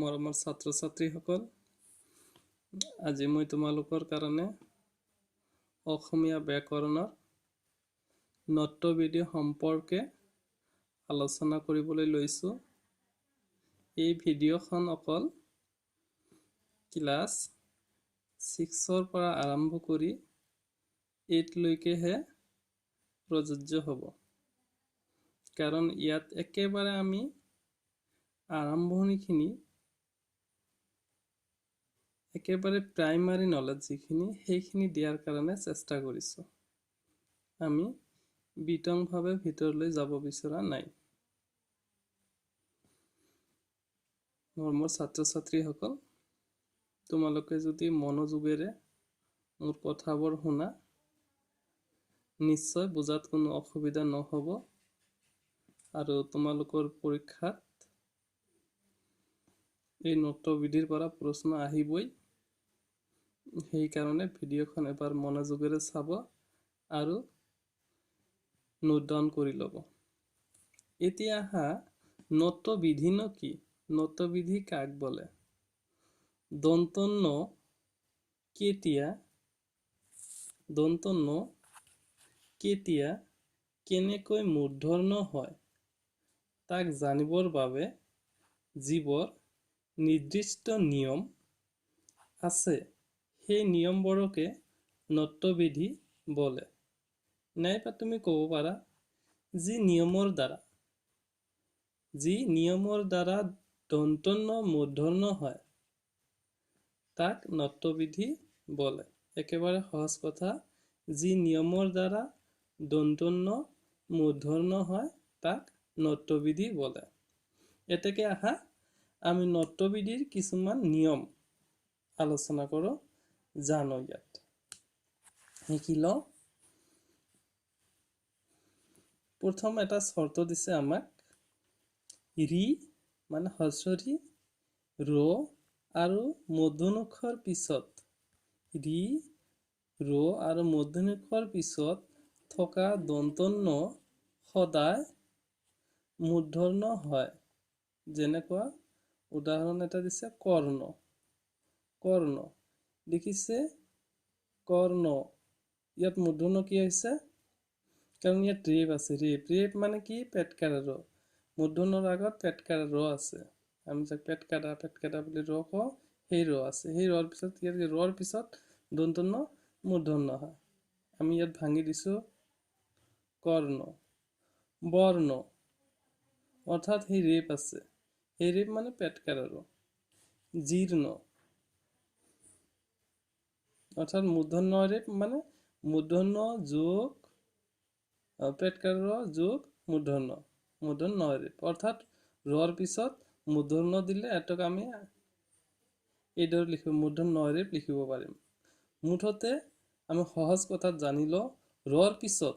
মৰমৰ ছাত্ৰ ছাত্ৰীসকল, আজি মই তোমালোকৰ কাৰণে অসমীয়া ব্যাকৰণৰ নট্যবিধি সম্পৰ্কে আলোচনা কৰিবলৈ লৈছোঁ। এই ভিডিঅ'খন অকল ক্লাছ 6ৰ পৰা আৰম্ভ কৰি 8 লৈকেহে প্ৰযোজ্য হ'ব। কাৰণ ইয়াত একেবাৰে আমি আৰম্ভণিখিনি একেবাৰে প্ৰাইমাৰী নলেজ যিখিনি সেইখিনি দিয়াৰ কাৰণে চেষ্টা কৰিছোঁ। আমি বিতংভাৱে ভিতৰলৈ যাব বিচৰা নাই। মোৰ ছাত্ৰ ছাত্ৰীসকল, তোমালোকে যদি মনোযোগেৰে মোৰ কথাবোৰ শুনা, নিশ্চয় বুজাত কোনো অসুবিধা নহ'ব আৰু তোমালোকৰ পৰীক্ষাত এই নট্যবিধিৰ পৰা প্ৰশ্ন আহিবই। সেইকাৰণে ভিডিঅ'খন এবাৰ মনোযোগেৰে চাব আৰু নোট ডাউন কৰি ল'ব। এতিয়া আহা, নট্যবিধিনো কি? নট্যবিধি কাক বোলে? দন্ত্য ন কেতিয়া কেনেকৈ মূৰ্ধন্য হয় তাক জানিবৰ বাবে যিবোৰ নিৰ্দিষ্ট নিয়ম আছে, সেই নিয়মবোৰকে নট্যবিধি বোলে। নাইবা তুমি ক'ব পাৰা, যি নিয়মৰ দ্বাৰা দন্ত্য ন মূৰ্ধন্য হয় তাক নট্যবিধি বোলে। একেবাৰে সহজ কথা, যি নিয়মৰ দ্বাৰা দন্ত্য ন মূৰ্ধন্য হয় তাক নট্যবিধি বোলে। এতেকে আহা, আমি নট্যবিধিৰ কিছুমান নিয়ম আলোচনা কৰোঁ। জানো ইয়াত শিকি লওঁ। প্ৰথম এটা চৰ্ত দিছে আমাক, ৰি মানে হস্ৰ ৰি, ৰ আৰু মূৰ্ধন্যাক্ষৰ পিছত ৰি, ৰ আৰু মূৰ্ধন্যাক্ষৰ পিছত থকা দন্ত্য ন সদায় মূৰ্ধন্য হয়। যেনেকুৱা উদাহৰণ এটা দিছে, কৰ্ণ দেখিছে, কৰ্ণ। ইয়াত মূৰ্ধন্য কি হৈছে? কাৰণ ইয়াত ৰেপ আছে। ৰেপ মানে কি? পেট কাটা ৰ। মূৰ্ধন্যৰ আগত পেট কাটা ৰ আছে। আমি যাক পেট কাটা বুলি ৰ কওঁ, সেই ৰ আছে। সেই ৰৰ পিছত ৰৰ পিছত দন্ত্য ন মূৰ্ধন্য হয়। আমি ইয়াত ভাঙি দিছোঁ কৰ্ণ। বৰ্ণ অৰ্থাৎ সেই ৰেপ আছে। সেই ৰেপ মানে পেট কাটা ৰ। জীৰ্ণ অৰ্থাৎ মূৰ্ধন্য ৰেপ মানে মূৰ্ধন্য যোগ পেট কাটা ৰ যোগ মূৰ্ধন্য ৰেপ। অৰ্থাৎ ৰৰ পিছত মূৰ্ধন্য দিলে এটাক আমি এইদৰে লিখিব, মূৰ্ধন্য ৰেপ লিখিব পাৰিম। মুঠতে আমি সহজ কথাত জানি লওঁ, ৰৰ পিছত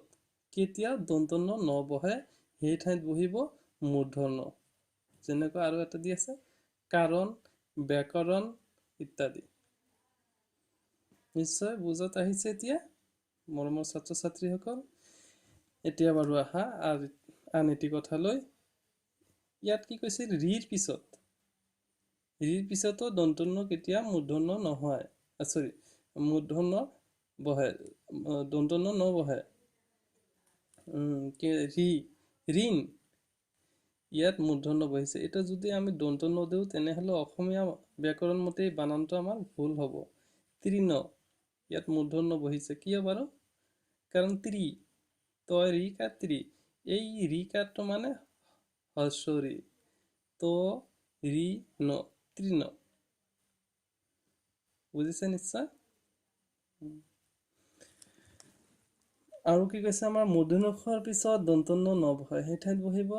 কেতিয়া দন্ত্য ন নবহে সেই ঠাইত বহিব মূৰ্ধন্য। যেনেকৈ আৰু এটা দি আছে, কাৰণ, ব্যাকৰণ ইত্যাদি। নিশ্চয় বুজাত আহিছে এতিয়া মৰমৰ ছাত্ৰ ছাত্ৰীসকল। এতিয়া বাৰু আহা আন এটি কথালৈ। ইয়াত কি কৈছিল? ৰিৰ পিছতো দন্ত্য ন কেতিয়া মূৰ্ধন্য নহয়, মূৰ্ধন্য বহে, দন্ত্য ন নবহে। ঋণ ইয়াত মূৰ্ধন্য বহিছে। এটা যদি আমি দন্ত্য ন দিওঁ, তেনেহ'লে অসমীয়া ব্যাকৰণ মতে বানানটো আমাৰ ভুল হ'ব। তৃণ ইয়াত মূৰ্ধন্য বহিছে। কিয় বাৰু? কাৰণ তই ৰি কাৰ ত্ৰি, এই ৰি কাৰটো মানে হস্ৰ ৰি, ৰি ন, তৃণ। বুজিছে নিশ্চয়? আৰু কি কৈছে? আমাৰ মূৰ্ধন্যাক্ষৰ পিছত দন্ত্য ন নবহে, সেই ঠাইত বহিব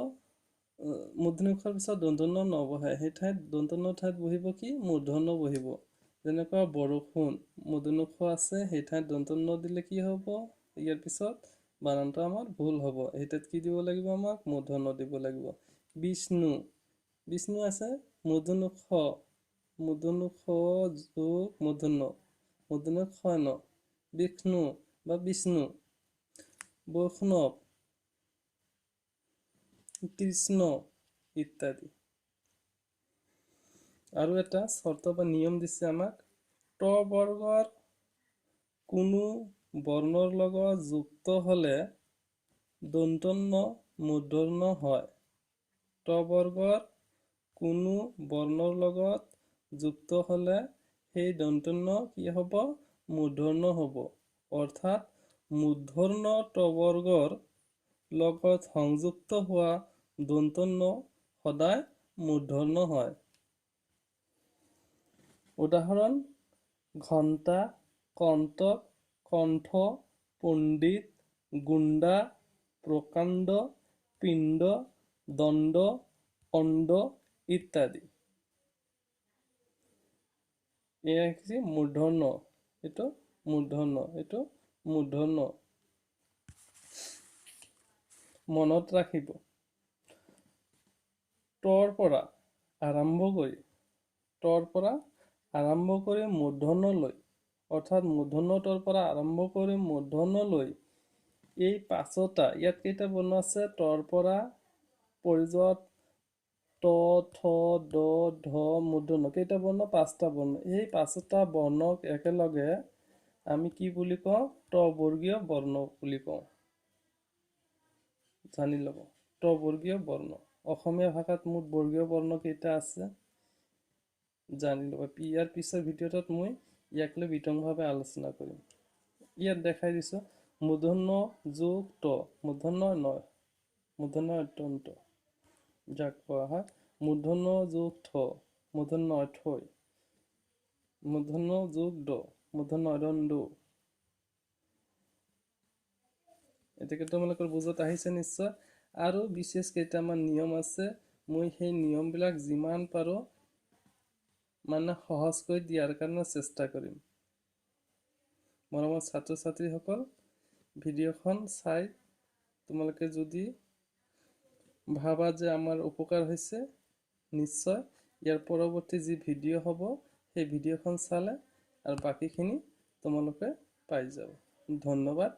মূৰ্ধন্যাক্ষৰ পিছত দন্ত্য ন নবহে, সেই ঠাইত দন্ত্য ন ঠাইত বহিব কি? মূৰ্ধন্য বহিব। যেনেকুৱা বৰষুণ, মূৰ্ধন্যাক্ষ আছে, সেই ঠাইত দন্ত্য ন দিলে কি হ'ব? ইয়াৰ পিছত বানানটো আমাৰ ভুল হ'ব। সেই ঠাইত কি দিব লাগিব? আমাক মূৰ্ধন্য দিব লাগিব। বিষ্ণু আছে, মূৰ্ধন্যাক্ষ যোগ মূৰ্ধন্য ক্ষ ন, বিষ্ণু বা বিষ্ণু। বৈষ্ণৱ, কৃষ্ণ ইত্যাদি। আৰু এটা শৰ্ত বা নিয়ম দিছে আমাক, ট বৰ্গৰ কোনো বৰ্ণৰ লগত যুক্ত হ'লে দন্তন্য মূৰ্ধন্য হয়। ট বৰ্গৰ কোনো বৰ্ণৰ লগত যুক্ত হ'লে সেই দন্তন্য কি হ'ব? মূৰ্ধন্য হ'ব। অৰ্থাৎ মূৰ্ধন্য ট বৰ্গৰ লগত সংযুক্ত হোৱা দন্তন্য সদায় মূৰ্ধন্য হয়। উদাহৰণ, ঘণ্টা, কণ্টক, কণ্ঠ, পণ্ডিত, গুণ্ডা, প্ৰকাণ্ড, পিণ্ড, দণ্ড, অণ্ড ইত্যাদি। এয়া কি? মূৰ্ধন্য, এইটো মূৰ্ধন্য, এইটো মূৰ্ধন্য। মনত ৰাখিব, টৰ পৰা আৰম্ভ কৰি মূৰ্ধন্যলৈ, অৰ্থাৎ মূৰ্ধন্য টৰ পৰা আৰম্ভ কৰি মূৰ্ধন্যলৈ এই পাঁচটা, ইয়াত কেইটা বৰ্ণ আছে? টৰ পৰা পৰিজত ট, থ, দ, ধ, মূৰ্ধন্য, কেইটা বৰ্ণ? পাঁচটা বৰ্ণ। এই পাঁচটা বৰ্ণক একেলগে আমি কি বুলি কওঁ? ট বৰ্গীয় বৰ্ণ বুলি কওঁ। জানি ল'ব, ট বৰ্গীয় বৰ্ণ। অসমীয়া ভাষাত মুঠ বৰ্গীয় বৰ্ণ কেইটা আছে জানি ল'ব। ইয়াৰ পিছৰ ভিডিঅ'টোত মই ইয়াক লৈ বিতংভাৱে আলোচনা কৰিম। ইয়াত দেখাই দিছোঁ, মূৰ্ধন্য যোগ ট, মূৰ্ধন্য নহয়, মূৰ্ধন্য অত্যন্ত, যাক কোৱা হয় মূৰ্ধন্য যোগ ঠ, মূৰ্ধন্য ঠৈ, মূৰ্ধন্য যোগ ড, মূৰ্ধন্য দণ্ড। এতেকে তোমালোকৰ বুজত আহিছে নিশ্চয়। আৰু বিশেষ কেইটামান নিয়ম আছে, মই সেই নিয়মবিলাক যিমান পাৰোঁ মানে সহজকৈ দিয়াৰ কাৰণে চেষ্টা কৰিম। মৰমৰ ছাত্ৰ ছাত্ৰীসকল, ভিডিঅ'খন চাই তোমালোকে যদি ভাবা যে আমাৰ উপকাৰ হৈছে, নিশ্চয় ইয়াৰ পৰৱৰ্তী যি ভিডিঅ' হ'ব সেই ভিডিঅ'খন চালে আৰু বাকীখিনি তোমালোকে পাই যাব। ধন্যবাদ।